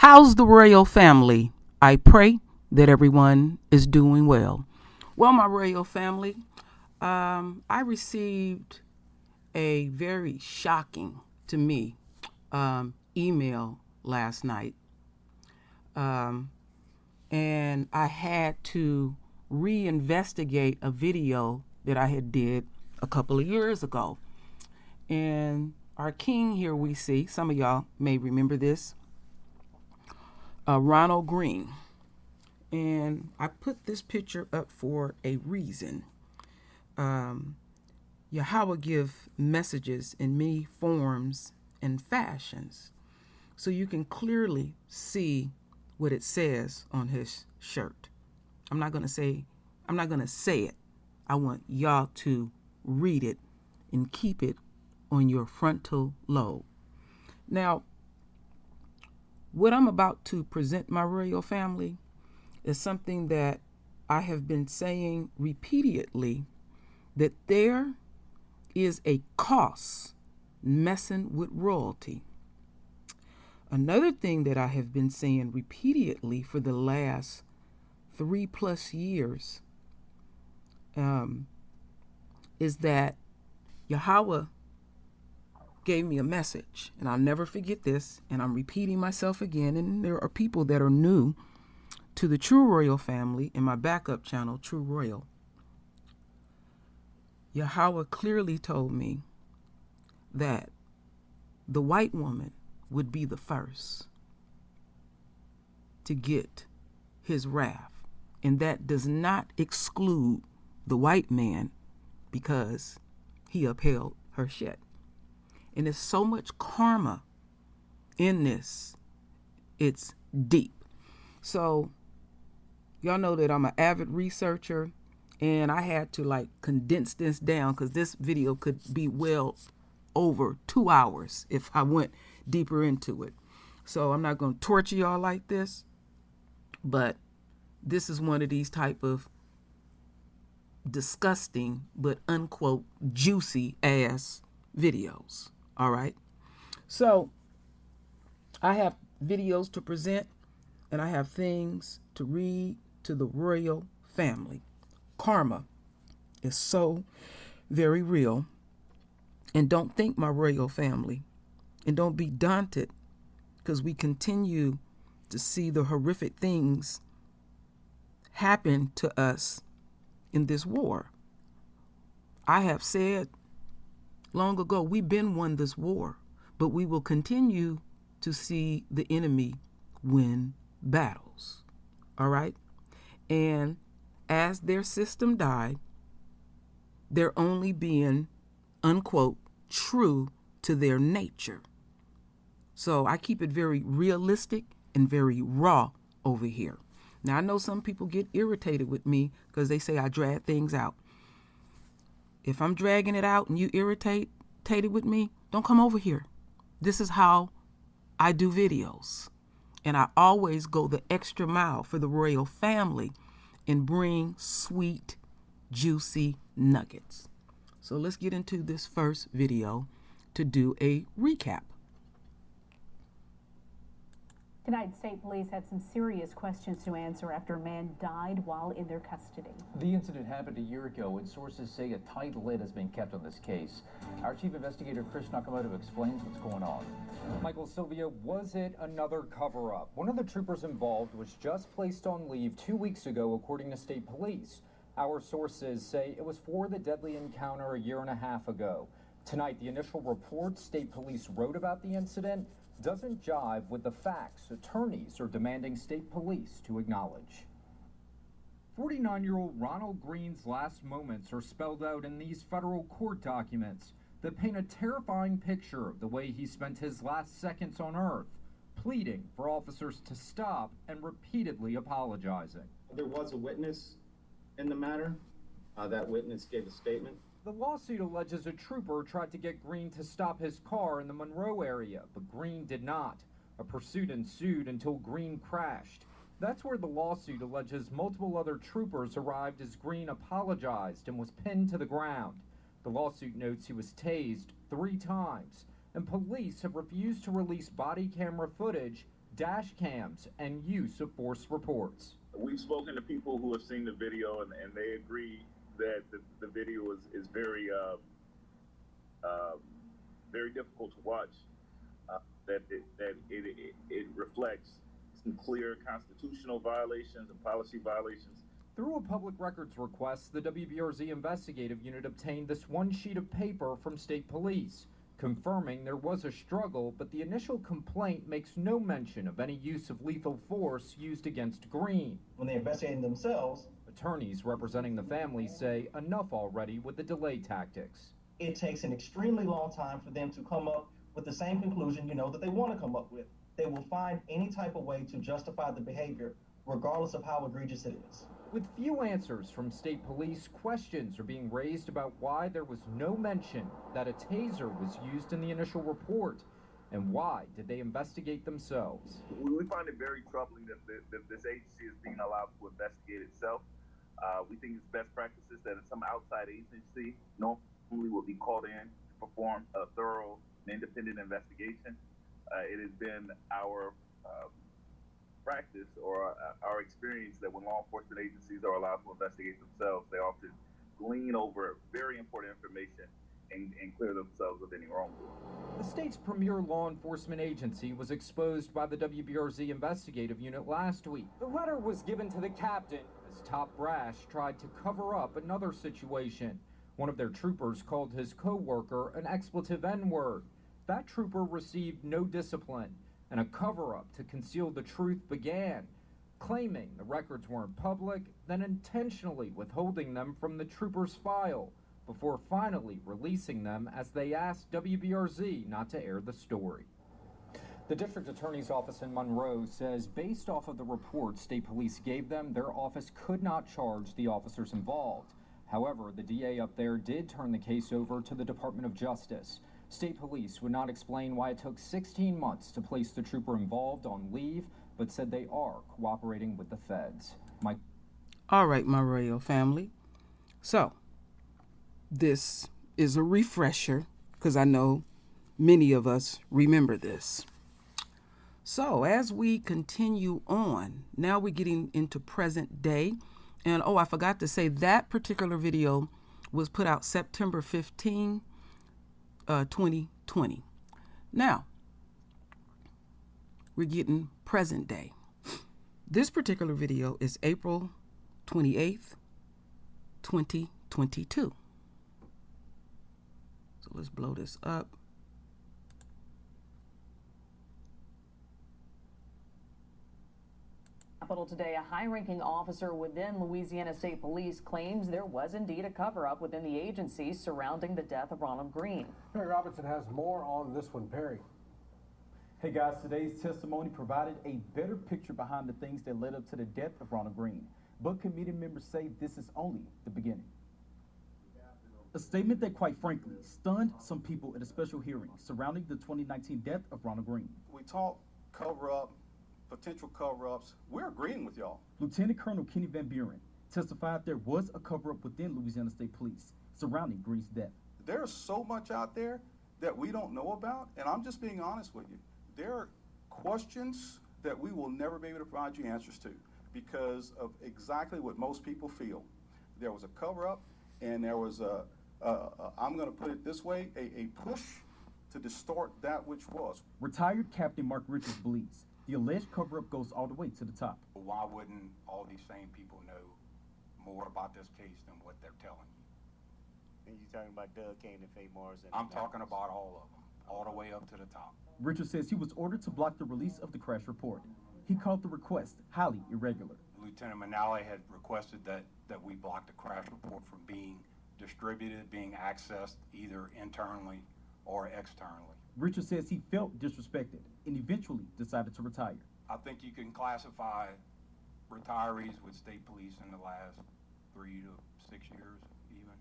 How's the royal family? I pray that everyone is doing well. Well, my royal family, I received a very shocking to me email last night. And I had to reinvestigate a video that I had did a couple of years ago. And our king here we see, some of y'all may remember this, Ronald Green. And I put this picture up for a reason. Yahweh give messages in many forms and fashions. So you can clearly see what it says on his shirt. I'm not going to say it. I want y'all to read it and keep it on your frontal lobe. Now, what I'm about to present, my royal family, is something that I have been saying repeatedly, that there is a cost messing with royalty. Another thing that I have been saying repeatedly for the last 3+ years is that Yahweh gave me a message, and I'll never forget this, and I'm repeating myself again, and there are people that are new to the True Royal family in my backup channel, True Royal. Yahweh clearly told me that the white woman would be the first to get his wrath. And that does not exclude the white man, because he upheld her shed. And there's so much karma in this. It's deep. So y'all know that I'm an avid researcher, and I had to condense this down because this video could be well over 2 hours if I went deeper into it. So I'm not going to torture y'all like this, but this is one of these type of disgusting but unquote juicy ass videos. All right. So I have videos to present, and I have things to read to the royal family. Karma is so very real. And don't think, my royal family, and don't be daunted, because we continue to see the horrific things happen to us in this war. I have said long ago, we've been won this war, but we will continue to see the enemy win battles. All right? And as their system died, they're only being, unquote, true to their nature. So I keep it very realistic and very raw over here. Now, I know some people get irritated with me because they say I drag things out. If I'm dragging it out and you irritated with me, don't come over here. This is how I do videos. And I always go the extra mile for the royal family and bring sweet, juicy nuggets. So let's get into this first video to do a recap. Tonight, state police had some serious questions to answer after a man died while in their custody. The incident happened a year ago, and sources say a tight lid has been kept on this case. Our chief investigator, Chris Nakamoto, explains what's going on. Michael, Sylvia, was it another cover-up? One of the troopers involved was just placed on leave 2 weeks ago, according to state police. Our sources say it was for the deadly encounter a year and a half ago. Tonight, the initial report state police wrote about the incident doesn't jive with the facts attorneys are demanding state police to acknowledge. 49-year-old Ronald Green's last moments are spelled out in these federal court documents that paint a terrifying picture of the way he spent his last seconds on Earth, pleading for officers to stop and repeatedly apologizing. There was a witness in the matter. That witness gave a statement. The lawsuit alleges a trooper tried to get Green to stop his car in the Monroe area, but Green did not. A pursuit ensued until Green crashed. That's where the lawsuit alleges multiple other troopers arrived as Green apologized and was pinned to the ground. The lawsuit notes he was tased 3 times, and police have refused to release body camera footage dash cams, and use of force reports. We've spoken to people who have seen the video, and they agree that the video is very very difficult to watch. That it reflects some clear constitutional violations and policy violations. Through a public records request, the WBRZ investigative unit obtained this one sheet of paper from state police, confirming there was a struggle, but the initial complaint makes no mention of any use of lethal force used against Green. When they're investigating themselves, Attorneys representing the family say enough already with the delay tactics. it takes an extremely long time for them to come up with the same conclusion, that they want to come up with. They will find any type of way to justify the behavior, regardless of how egregious it is. With few answers from state police, questions are being raised about why there was no mention that a taser was used in the initial report, and why did they investigate themselves. We find it very troubling that this agency is being allowed to investigate itself. We think it's best practices that some outside agency normally will be called in to perform a thorough and independent investigation. It has been our practice or our experience that when law enforcement agencies are allowed to investigate themselves, they often glean over very important information and clear themselves of any wrongdoing. The state's premier law enforcement agency was exposed by the WBRZ investigative unit last week. The letter was given to the captain as Top Brash tried to cover up another situation. One of their troopers called his co-worker an expletive N-word. That trooper received no discipline, and a cover-up to conceal the truth began, claiming the records weren't public, then intentionally withholding them from the trooper's file, before finally releasing them as they asked WBRZ not to air the story. The district attorney's office in Monroe says based off of the report state police gave them, their office could not charge the officers involved. However, the DA up there did turn the case over to the Department of Justice. State police would not explain why it took 16 months to place the trooper involved on leave, but said they are cooperating with the feds. Mike. All right, my royal family. So, this is a refresher because I know many of us remember this. So, as we continue on, now we're getting into present day. And I forgot to say that particular video was put out September 15, 2020. Now, we're getting present day. This particular video is April 28th, 2022. So let's blow this up. Capitol today, a high-ranking officer within Louisiana State Police claims there was indeed a cover-up within the agency surrounding the death of Ronald Green. Perry Robertson has more on this one. Perry. Hey guys, today's testimony provided a better picture behind the things that led up to the death of Ronald Green. But committee members say this is only the beginning. A statement that quite frankly stunned some people at a special hearing surrounding the 2019 death of Ronald Green. We talk cover-up, potential cover-ups. We're agreeing with y'all. Lieutenant Colonel Kenny Van Buren testified there was a cover-up within Louisiana State Police surrounding Green's death. There's so much out there that we don't know about, and I'm just being honest with you. There are questions that we will never be able to provide you answers to because of exactly what most people feel. There was a cover-up, and there was I'm going to put it this way, a push to distort that which was. Retired Captain Mark Richards believes the alleged cover-up goes all the way to the top. Why wouldn't all these same people know more about this case than what they're telling you? And you're talking about Doug Kane and Faye Morrison? I'm talking about all of them, all the way up to the top. Richards says he was ordered to block the release of the crash report. He called the request highly irregular. Lieutenant Manali had requested that we block the crash report from being distributed, being accessed either internally or externally. Richards says he felt disrespected and eventually decided to retire. I think you can classify retirees with state police in the last 3 to 6 years, even.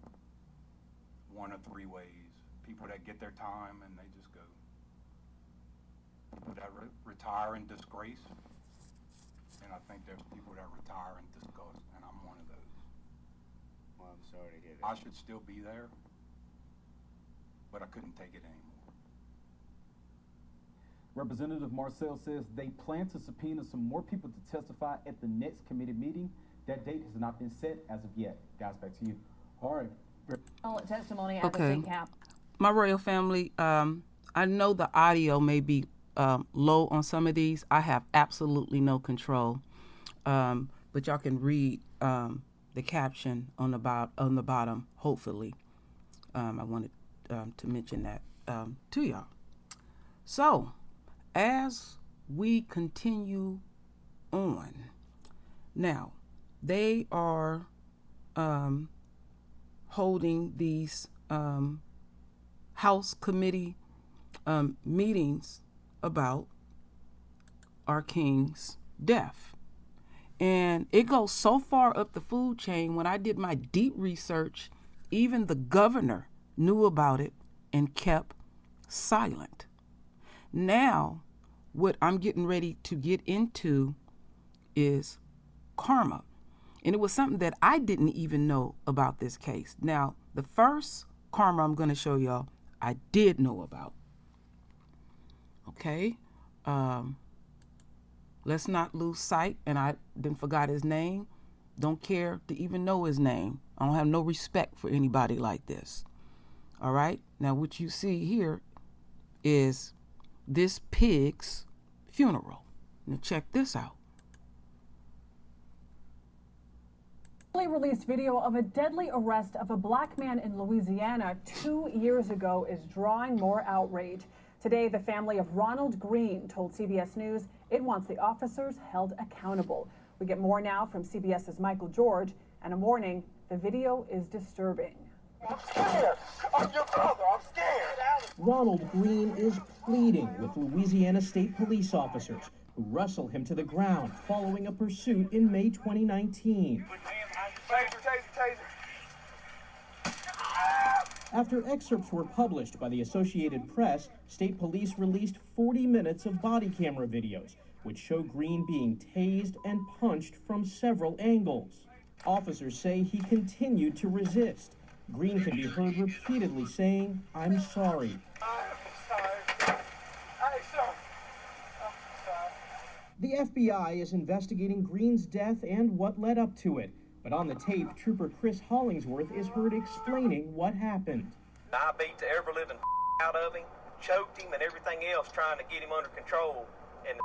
One of three ways. People that get their time and they just go. People that retire in disgrace. And I think there's people that retire in disgust, and I'm one of those. Well, I'm sorry to hear that. I should still be there, but I couldn't take it anymore. Representative Marcel says they plan to subpoena some more people to testify at the next committee meeting. That date has not been set as of yet. Guys, back to you. All right. Testimony at the Okay. state cap. My royal family, I know the audio may be low on some of these. I have absolutely no control, but y'all can read the caption on the bottom. Hopefully, I wanted to mention that to y'all. So, as we continue on, now they are holding these House committee meetings about our king's death. And it goes so far up the food chain. When I did my deep research, even the governor knew about it and kept silent. Now, what I'm getting ready to get into is karma. And it was something that I didn't even know about this case. Now, the first karma I'm going to show y'all, I did know about. Okay? Let's not lose sight, and I didn't forgot his name. Don't care to even know his name. I don't have no respect for anybody like this. All right? Now, what you see here is this pig's funeral. Now, check this out. Released video of a deadly arrest of a black man in Louisiana 2 years ago is drawing more outrage. Today, the family of Ronald Green told CBS News it wants the officers held accountable. We get more now from CBS's Michael George, and a warning, the video is disturbing. I'm scared. I'm your brother. I'm scared. Ronald Green is pleading with Louisiana State police officers who wrestle him to the ground following a pursuit in May 2019. After excerpts were published by the Associated Press, state police released 40 minutes of body camera videos, which show Green being tased and punched from several angles. Officers say he continued to resist. Green can be heard repeatedly saying, "I'm sorry." The FBI is investigating Green's death and what led up to it. But on the tape, Trooper Chris Hollingsworth is heard explaining what happened. I beat the ever-living out of him, choked him and everything else trying to get him under control. And the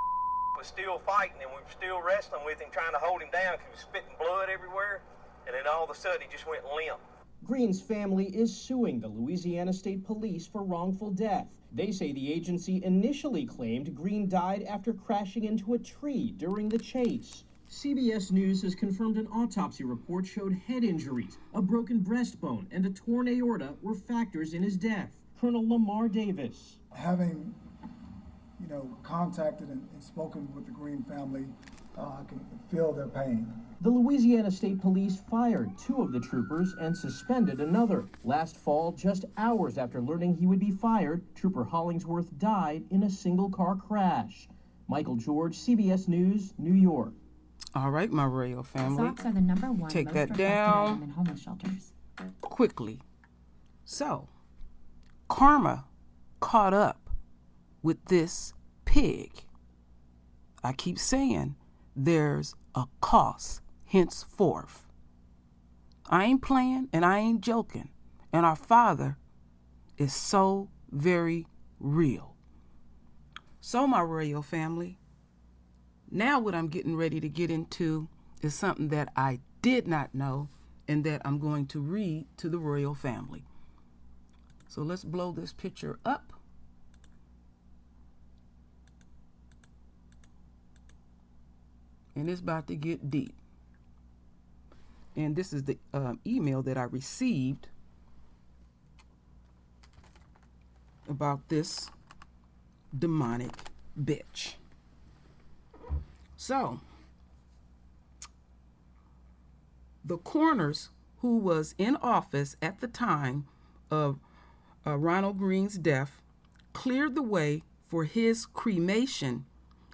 was still fighting, and we were still wrestling with him, trying to hold him down because he was spitting blood everywhere. And then all of a sudden, he just went limp. Green's family is suing the Louisiana State Police for wrongful death. They say the agency initially claimed Green died after crashing into a tree during the chase. CBS News has confirmed an autopsy report showed head injuries, a broken breastbone, and a torn aorta were factors in his death. Colonel Lamar Davis. Having, contacted and spoken with the Green family, I can feel their pain. The Louisiana State Police fired 2 of the troopers and suspended another. Last fall, just hours after learning he would be fired, Trooper Hollingsworth died in a single-car crash. Michael George, CBS News, New York. All right, my royal family. Socks are the #1 Take most that requested down item in homeless shelters. quickly. So, karma caught up with this pig. I keep saying there's a cost henceforth. I ain't playing and I ain't joking. And our Father is so very real. So, my royal family, now what I'm getting ready to get into is something that I did not know and that I'm going to read to the royal family. So let's blow this picture up. And it's about to get deep. And this is the email that I received about this demonic bitch. So, the coroners who was in office at the time of Ronald Green's death cleared the way for his cremation,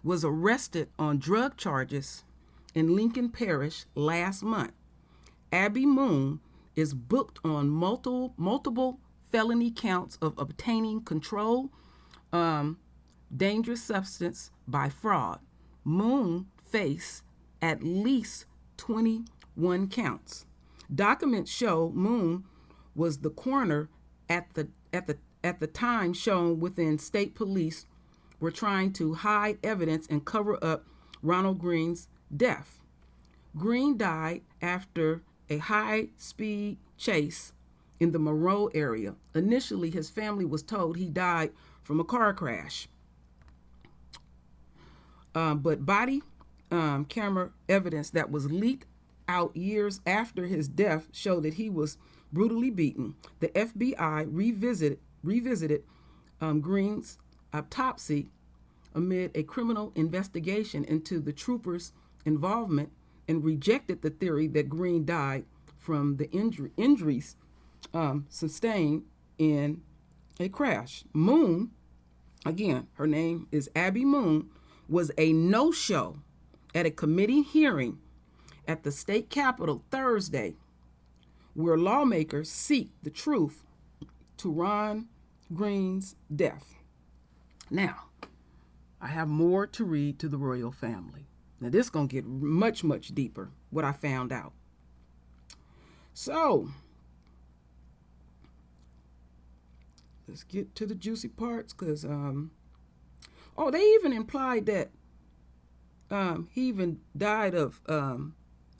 was arrested on drug charges in Lincoln Parish last month. Abby Moon is booked on multiple felony counts of obtaining control dangerous substance by fraud. Moon faced at least 21 counts. Documents show Moon was the coroner at the time shown within state police were trying to hide evidence and cover up Ronald Green's death. Green died after a high-speed chase in the Monroe area. Initially, his family was told he died from a car crash. But body camera evidence that was leaked out years after his death showed that he was brutally beaten. The FBI revisited Green's autopsy amid a criminal investigation into the troopers' involvement and rejected the theory that Green died from the injuries sustained in a crash. Moon, again, her name is Abby Moon, was a no-show at a committee hearing at the state capitol Thursday, where lawmakers seek the truth to Ron Green's death. Now, I have more to read to the royal family. Now, this is going to get much, much deeper, what I found out. So, let's get to the juicy parts, because, they even implied that he even died of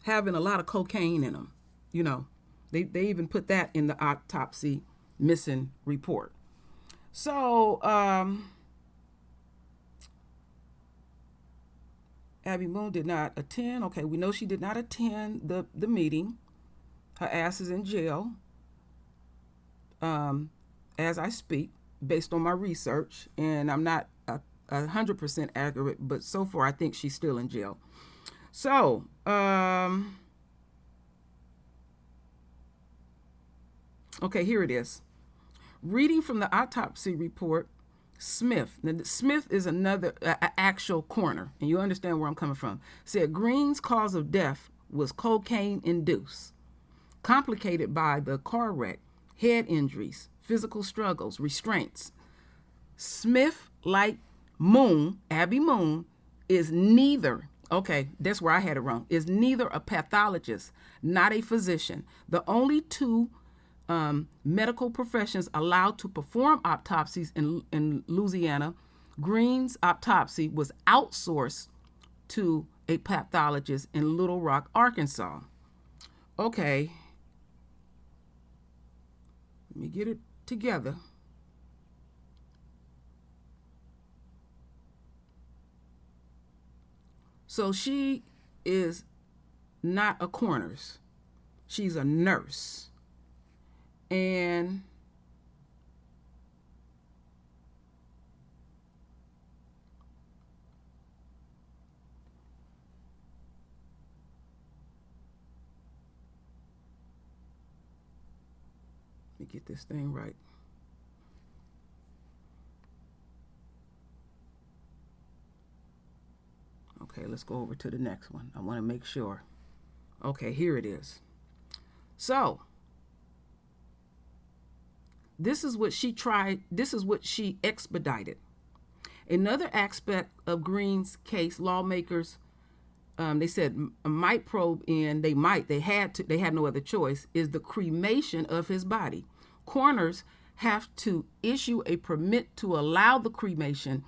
having a lot of cocaine in him. You know, they even put that in the autopsy missing report. So, Abby Moon did not attend. Okay, we know she did not attend the meeting. Her ass is in jail as I speak, based on my research, and I'm not 100% accurate, but so far I think she's still in jail. So, okay, here it is. Reading from the autopsy report, Smith, now Smith is another actual coroner, and you understand where I'm coming from, said Green's cause of death was cocaine-induced, complicated by the car wreck, head injuries, physical struggles, restraints. Smith, like Moon, Abby Moon, is neither, okay, that's where I had it wrong, is neither a pathologist, not a physician. The only two medical professions allowed to perform autopsies in Louisiana, Green's autopsy was outsourced to a pathologist in Little Rock, Arkansas. Okay, let me get it together. So she is not a coroner. She's a nurse. And let me get this thing right. Okay, let's go over to the next one. I want to make sure. Okay, here it is. So, this is what she expedited. Another aspect of Green's case, lawmakers, they said might probe in, they had no other choice, is the cremation of his body. Coroners have to issue a permit to allow the cremation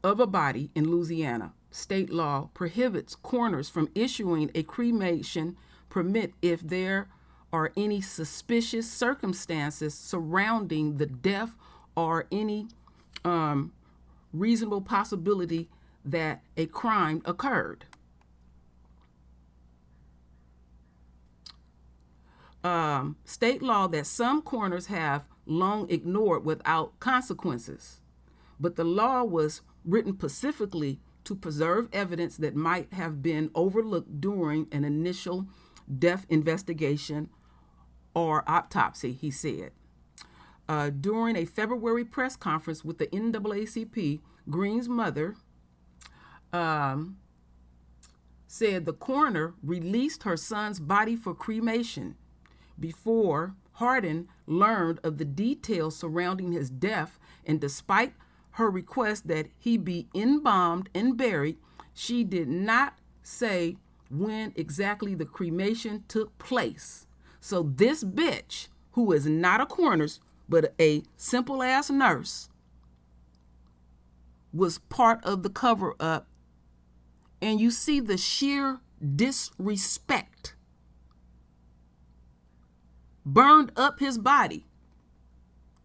of a body in Louisiana. State law prohibits coroners from issuing a cremation permit if there are any suspicious circumstances surrounding the death or any reasonable possibility that a crime occurred. State law that some coroners have long ignored without consequences, but the law was written specifically to preserve evidence that might have been overlooked during an initial death investigation or autopsy, he said. During a February press conference with the NAACP, Green's mother said the coroner released her son's body for cremation before Hardin learned of the details surrounding his death, and despite her request that he be embalmed and buried, she did not say when exactly the cremation took place. So this bitch, who is not a coroner's, but a simple ass nurse, was part of the cover up. And you see the sheer disrespect. Burned up his body,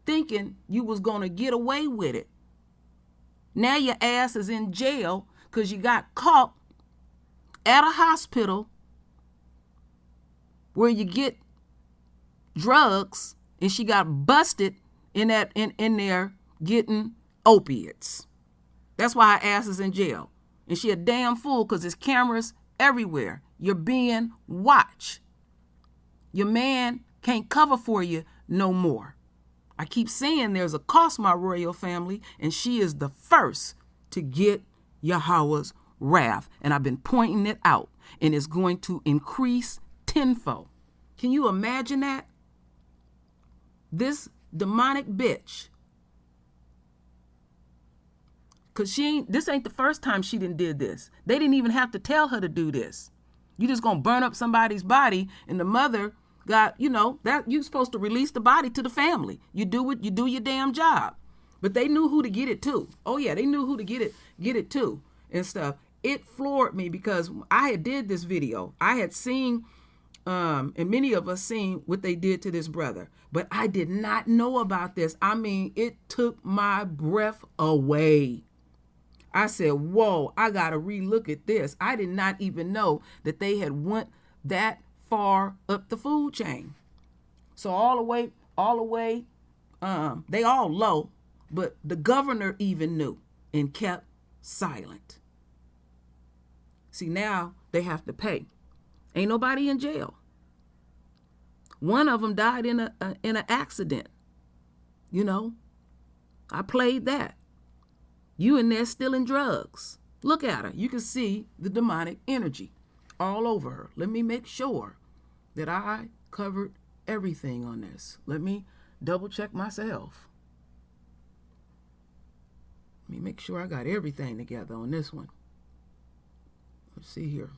thinking you was going to get away with it. Now your ass is in jail because you got caught at a hospital where you get drugs, and she got busted in there getting opiates. That's why her ass is in jail. And she a damn fool because there's cameras everywhere. You're being watched. Your man can't cover for you no more. I keep saying there's a cost, my royal family, and she is the first to get Yahweh's wrath. And I've been pointing it out, and it's going to increase tenfold. Can you imagine that? This demonic bitch, because this ain't the first time she did this. They didn't even have to tell her to do this. You just gonna burn up somebody's body, and the mother got, that you're supposed to release the body to the family. You do your damn job. But they knew who to get it to. Oh yeah, they knew who to get it to and stuff. It floored me because I had did this video. I had seen, and many of us seen what they did to this brother, but I did not know about this. I mean, it took my breath away. I said, whoa, I got to relook at this. I did not even know that they had went that far up the food chain. So all the way, they all low, but the governor even knew and kept silent. See, now they have to pay. Ain't nobody in jail. One of them died in an accident. I played that. You in there stealing drugs. Look at her. You can see the demonic energy all over her. Let me make sure that I covered everything on this. Let me double check myself. Let me make sure I got everything together on this one. Let's see here.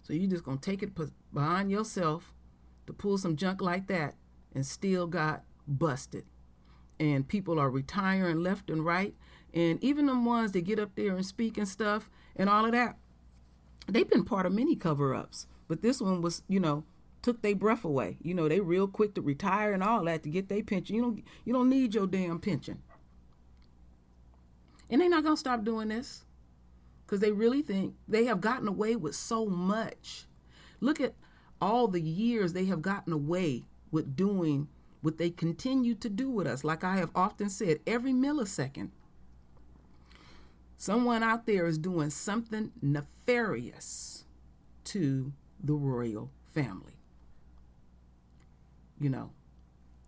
So you just gonna take it behind yourself to pull some junk like that and still got busted. And people are retiring left and right. And even them ones that get up there and speak and stuff and all of that, they've been part of many cover-ups. But this one was, took their breath away. They real quick to retire and all that to get their pension. You don't need your damn pension. And they're not going to stop doing this because they really think they have gotten away with so much. Look at all the years they have gotten away with doing what they continue to do with us. Like I have often said, every millisecond, someone out there is doing something nefarious to the royal family.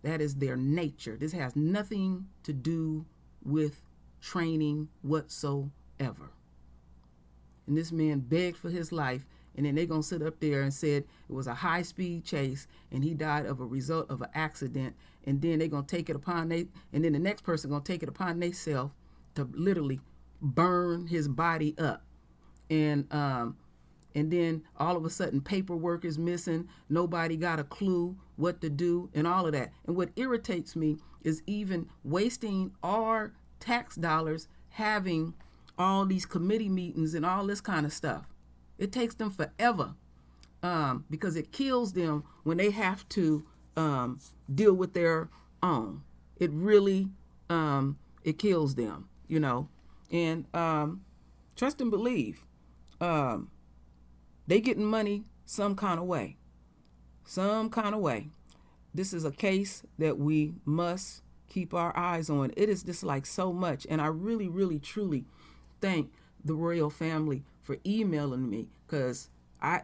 That is their nature. This has nothing to do with training whatsoever. And this man begged for his life, and then they're going to sit up there and said it was a high-speed chase, and he died of a result of an accident, and then they're going to take it upon and then the next person going to take it upon themselves to literally burn his body up. And then all of a sudden paperwork is missing. Nobody got a clue what to do and all of that. And what irritates me is even wasting our tax dollars having all these committee meetings and all this kind of stuff. It takes them forever because it kills them when they have to deal with their own. It really, it kills them, and trust and believe. They getting money some kind of way. This is a case that we must keep our eyes on. It is just like so much. And I really, really, truly thank the royal family for emailing me, because I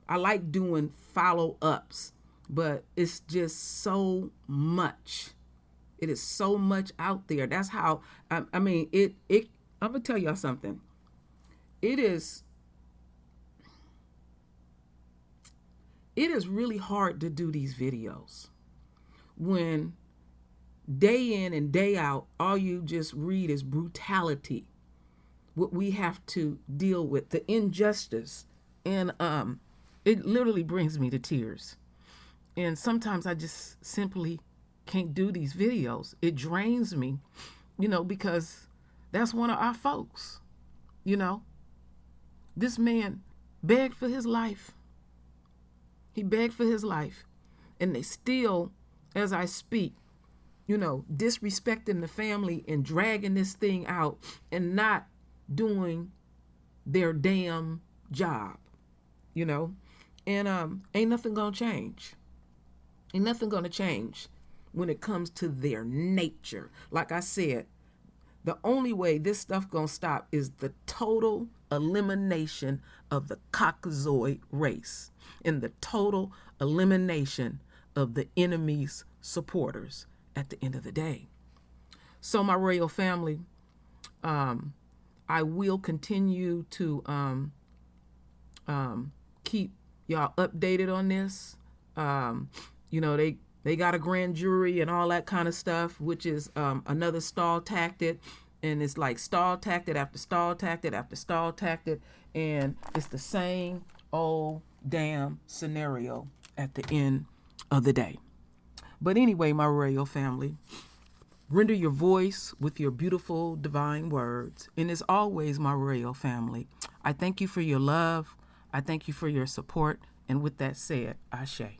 like doing follow-ups, but it's just so much. It is so much out there. That's how, I'm going to tell y'all something. It it is really hard to do these videos when day in and day out, all you just read is brutality. What we have to deal with, the injustice. And it literally brings me to tears. And sometimes I just simply can't do these videos. It drains me, because that's one of our folks, This man begged for his life. He begged for his life. And they still, as I speak, disrespecting the family and dragging this thing out and not doing their damn job, and ain't nothing gonna change. Ain't nothing gonna change when it comes to their nature. Like I said, the only way this stuff gonna stop is the total elimination of the Caucasoid race and the total elimination of the enemy's supporters at the end of the day. So my royal family, I will continue to keep y'all updated on this. They got a grand jury and all that kind of stuff, which is another stall tactic. And it's like stall tactic after stall tactic after stall tactic. And it's the same old damn scenario at the end of the day. But anyway, my royal family, render your voice with your beautiful divine words. And as always, my royal family, I thank you for your love. I thank you for your support. And with that said, Ashe.